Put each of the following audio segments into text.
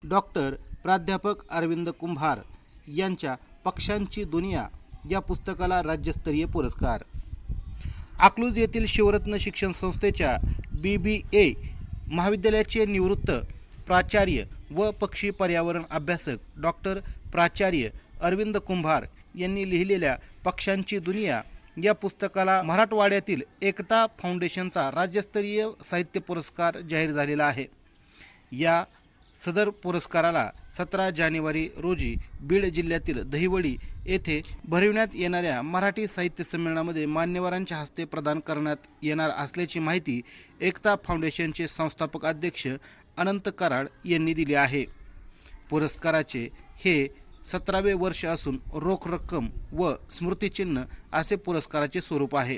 Doctor प्राध्यापक अरविंद कुंभार यांच्या पक्ष्यांची दुनिया या पुस्तकाला राज्यस्तरीय पुरस्कार। अकलूज येथील शिवरत्न शिक्षण संस्थेच्या BBA महाविद्यालयाचे निवृत्त प्राचार्य व पक्षी पर्यावरण अभ्यासक डॉक्टर प्राचार्य अरविंद कुंभार यांनी लिहिलेल्या पक्ष्यांची दुनिया या पुस्तकाला मराठवाड्यातील एकता फाउंडेशनचा राज्यस्तरीय साहित्य पुरस्कार जाहीर झालेला आहे। या सदर पुरस्काराला 17 जानेवारी रोजी बीड जिल्ह्यातील दहिवडी येथे भरविण्यात येणाऱ्या मराठी साहित्य संमेलनामध्ये मान्यवरांच्या हस्ते प्रदान करण्यात येणार असल्याची माहिती एकता फाउंडेशनचे संस्थापक अध्यक्ष अनंत कराड यांनी दिली आहे। पुरस्काराचे हे 17वे वर्ष असून रोख रक्कम व स्मृतिचिन्ह असे पुरस्काराचे स्वरूप आहे।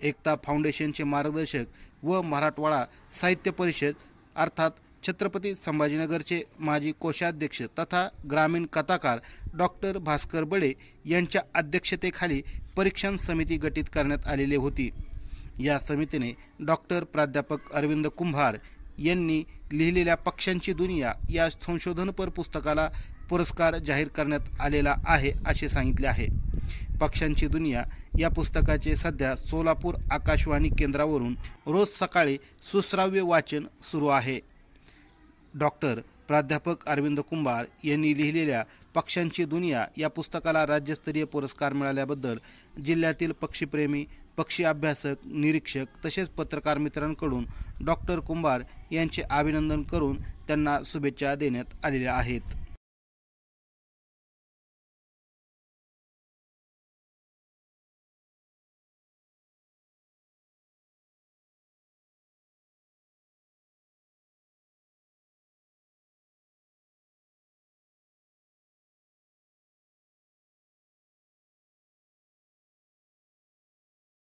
एकता फाउंडेशनचे मार्गदर्शक व मराठवाडा साहित्य परिषद अर्थात छत्रपती संभाजीनगरचे माजी कोषाध्यक्ष तथा ग्रामीण कथाकार डॉक्टर भास्कर बडे यांच्या अध्यक्षतेखाली परीक्षण समिती गठीत करण्यात आलेली होती। या समितीने डॉक्टर प्राध्यापक अरविंद कुंभार यांनी लिहिलेल्या पक्ष्यांची दुनिया या संशोधनपर पुस्तकाला पुरस्कार जाहीर करण्यात आलेला आहे असे सांगितले आहे। पक्ष्यांची दुनिया या पुस्तकाचे सध्या सोलापूर आकाशवाणी केंद्रावरून रोज सकाळी सुश्राव्य वाचन सुरू आहे। डॉक्टर प्राध्यापक अरविंद कुंभार यांनी लिहिलेल्या पक्ष्यांची दुनिया या पुस्तकाला राज्यस्तरीय पुरस्कार मिळाल्याबद्दल जिल्ह्यातील पक्षीप्रेमी, पक्षी अभ्यासक, निरीक्षक तसेच पत्रकार मित्रांकडून डॉक्टर कुंभार यांचे अभिनंदन करून त्यांना शुभेच्छा देण्यात आलेल्या आहेत।